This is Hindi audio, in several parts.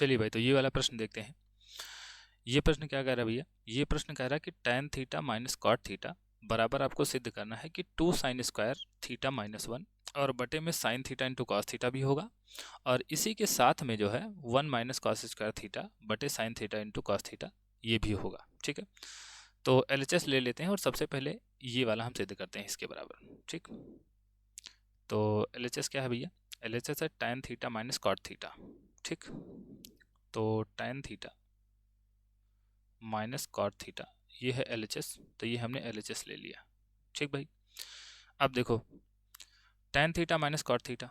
चलिए भाई, तो ये वाला प्रश्न देखते हैं। ये प्रश्न क्या कह रहा है भैया? ये प्रश्न कह रहा है कि tan theta minus cot theta बराबर आपको सिद्ध करना है कि 2 साइन स्क्वायर थीटा माइनस 1 और बटे में sine theta into cos theta भी होगा, और इसी के साथ में जो है 1 माइनस कॉस स्क्वायर थीटा बटे sine theta into cos theta ये भी होगा। ठीक है, तो LHS ले लेते हैं और सबसे पहले ये वाला हम सिद्ध करते हैं इसके बराबर। ठीक, तो LHS क्या है भैया? LHS है tan theta minus cot theta. ठीक, तो tan theta minus cot theta ये है LHS, तो ये हमने LHS ले लिया। ठीक भाई, अब देखो tan theta minus cot theta,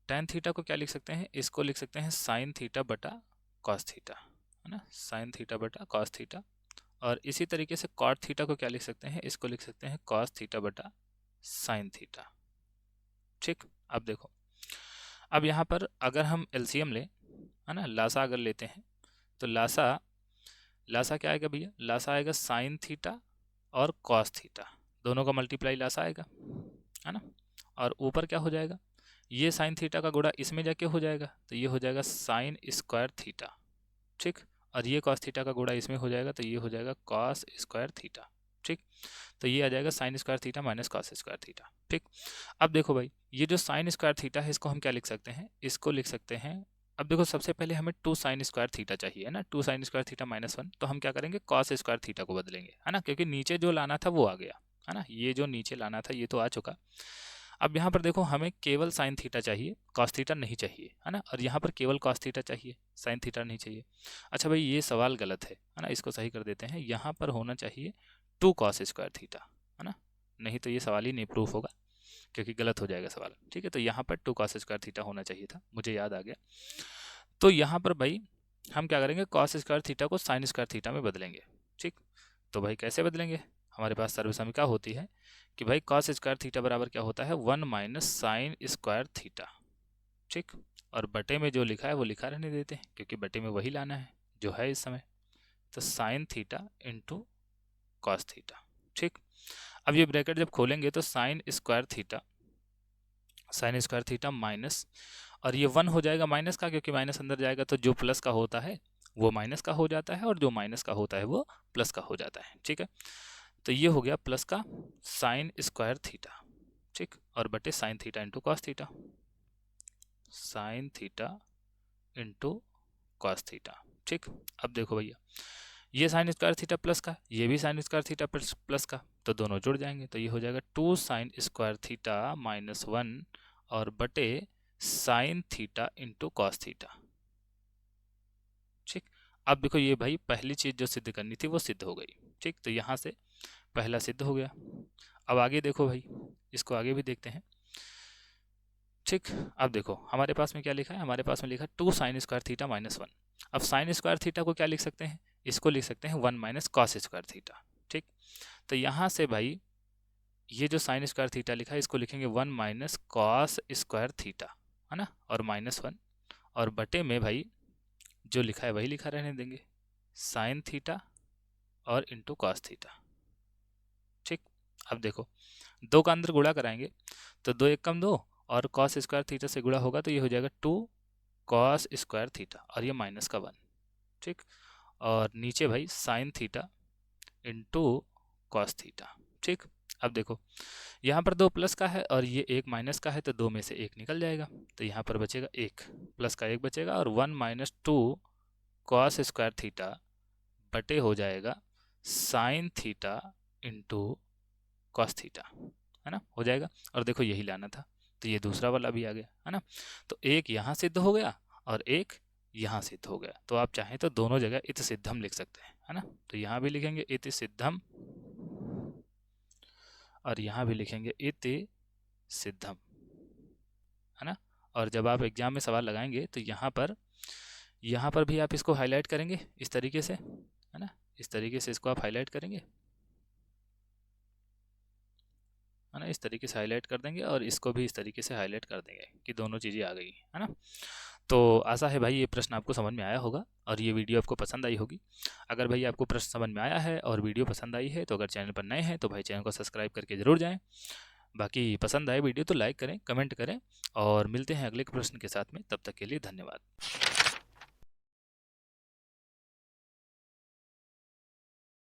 tan theta को क्या लिख सकते हैं? इसको लिख सकते हैं साइन थीटा बटा कॉस थीटा, है ना, साइन थीटा बटा कॉस थीटा। और इसी तरीके से कॉट थीटा को क्या लिख सकते हैं? इसको लिख सकते हैं कॉस थीटा बटा साइन थीटा। ठीक, अब देखो, अब यहाँ पर अगर हम LCM लें, है ना, लासा अगर लेते हैं तो लासा क्या आएगा भैया? लासा आएगा साइन थीटा और कॉस थीटा, दोनों का मल्टीप्लाई लासा आएगा, है ना। और ऊपर क्या हो जाएगा? ये साइन थीटा का गुणा इसमें जाके हो जाएगा, तो ये हो जाएगा साइन स्क्वायर थीटा। ठीक, और ये कॉस थीटा का गुणा इसमें हो जाएगा, तो ये हो जाएगा कॉस स्क्वायर थीटा। ठीक, तो ये आ जाएगा sine square theta minus cos square theta. ठीक, अब देखो भाई, ये जो साइन स्क्वायर थीटा है इसको हम क्या लिख सकते हैं? इसको लिख सकते हैं, अब देखो सबसे पहले हमें 2 साइन स्क्वायर थीटा चाहिए, है ना, 2 साइन स्क्वायर थीटा माइनस 1, तो हम क्या करेंगे? कॉस स्क्वायर थीटा को बदलेंगे, है ना, क्योंकि नीचे जो लाना था वो आ गया, है ना, ये जो नीचे लाना था ये तो आ चुका। अब यहाँ पर देखो हमें केवल साइन थीटा चाहिए, कॉस थीटा नहीं चाहिए, है ना, और यहाँ पर केवल कॉस थीटा चाहिए, साइन थीटा नहीं चाहिए। अच्छा भाई, ये सवाल गलत है ना, इसको सही कर देते हैं। यहाँ पर होना चाहिए 2 कॉस स्क्वायर थीटा, है ना, नहीं तो ये सवाल ही नहीं प्रूफ होगा, क्योंकि गलत हो जाएगा सवाल। ठीक है, तो यहाँ पर 2 कॉस स्क्वायर थीटा होना चाहिए था, मुझे याद आ गया। तो यहाँ पर भाई हम क्या करेंगे? कॉस स्क्वायर थीटा को साइन स्क्वायर थीटा में बदलेंगे। ठीक, तो भाई कैसे बदलेंगे? हमारे पास सर्वसमीका होती है कि भाई कॉस स्क्वायर थीटा बराबर क्या होता है? 1 माइनस साइन स्क्वायर थीटा। ठीक, और बटे में जो लिखा है वो लिखा रहने देते हैं, क्योंकि बटे में वही लाना है जो है इस समय, तो sine theta into cos theta. ठीक, अब ये ब्रैकेट जब खोलेंगे तो साइन स्क्वायर थीटा माइनस, और ये 1 हो जाएगा माइनस का, क्योंकि माइनस अंदर जाएगा तो जो प्लस का होता है वो माइनस का हो जाता है, और जो माइनस का होता है वो प्लस का हो जाता है। ठीक है, तो ये हो गया प्लस का साइन स्क्वायर थीटा। ठीक, और बटे sine theta into cos theta, sine theta into cos theta. ठीक, अब देखो भैया, ये साइन स्क्वायर थीटा प्लस का, ये भी साइन स्क्वायर थीटा प्लस का, तो दोनों जुड़ जाएंगे, तो ये हो जाएगा 2 साइन स्क्वायर थीटा माइनस 1 और बटे sine theta into cos theta. ठीक, अब देखो ये भाई पहली चीज जो सिद्ध करनी थी वो सिद्ध हो गई। ठीक, तो यहाँ से पहला सिद्ध हो गया। अब आगे देखो भाई, इसको आगे भी देखते हैं। ठीक, अब देखो हमारे पास में क्या लिखा है? हमारे पास में लिखा है 2 साइन स्क्वायर थीटा माइनस 1। अब साइन स्क्वायर थीटा को क्या लिख सकते हैं? इसको लिख सकते हैं 1 माइनस कॉस स्क्वायर थीटा। ठीक, तो यहाँ से भाई ये जो साइन स्क्वायर थीटा लिखा है इसको लिखेंगे 1 माइनस कॉस स्क्वायर थीटा, है ना, और माइनस 1, और बटे में भाई जो लिखा है वही लिखा रहने देंगे, साइन थीटा और इंटू कॉस थीटा। ठीक, अब देखो 2 का अंदर गुणा कराएंगे तो 2 एक कम 2, और कॉस स्क्वायर थीटा से गुणा होगा तो ये हो जाएगा 2 कॉस स्क्वायर थीटा, और ये माइनस का 1। ठीक, और नीचे भाई sine theta into cos theta. ठीक, अब देखो यहाँ पर 2 प्लस का है और ये 1 माइनस का है, तो 2 में से 1 निकल जाएगा, तो यहाँ पर बचेगा 1, प्लस का 1 बचेगा, और 1 माइनस 2 कॉस स्क्वायर थीटा बटे हो जाएगा sine theta into cos theta, है ना, हो जाएगा। और देखो यही लाना था, तो ये दूसरा वाला भी आ गया, है ना, तो एक यहाँ सिद्ध हो गया और एक यहाँ सिद्ध हो गया। तो आप चाहें तो दोनों जगह इत सिद्धम लिख सकते हैं, है ना, तो यहाँ भी लिखेंगे इत सिद्धम और यहाँ भी लिखेंगे इत सिद्धम, है ना। और जब आप एग्जाम में सवाल लगाएंगे तो यहाँ पर भी आप इसको हाईलाइट करेंगे इस तरीके से, है ना, इस तरीके से इसको आप हाईलाइट करेंगे, है ना, इस तरीके से हाईलाइट कर देंगे, और इसको भी इस तरीके से हाईलाइट कर देंगे कि दोनों चीज़ें आ गई, है ना। तो आशा है भाई ये प्रश्न आपको समझ में आया होगा और ये वीडियो आपको पसंद आई होगी। अगर भाई आपको प्रश्न समझ में आया है और वीडियो पसंद आई है तो अगर चैनल पर नए हैं तो भाई चैनल को सब्सक्राइब करके ज़रूर जाएँ। बाकी पसंद आए वीडियो तो लाइक करें, कमेंट करें, और मिलते हैं अगले प्रश्न के साथ में। तब तक के लिए धन्यवाद।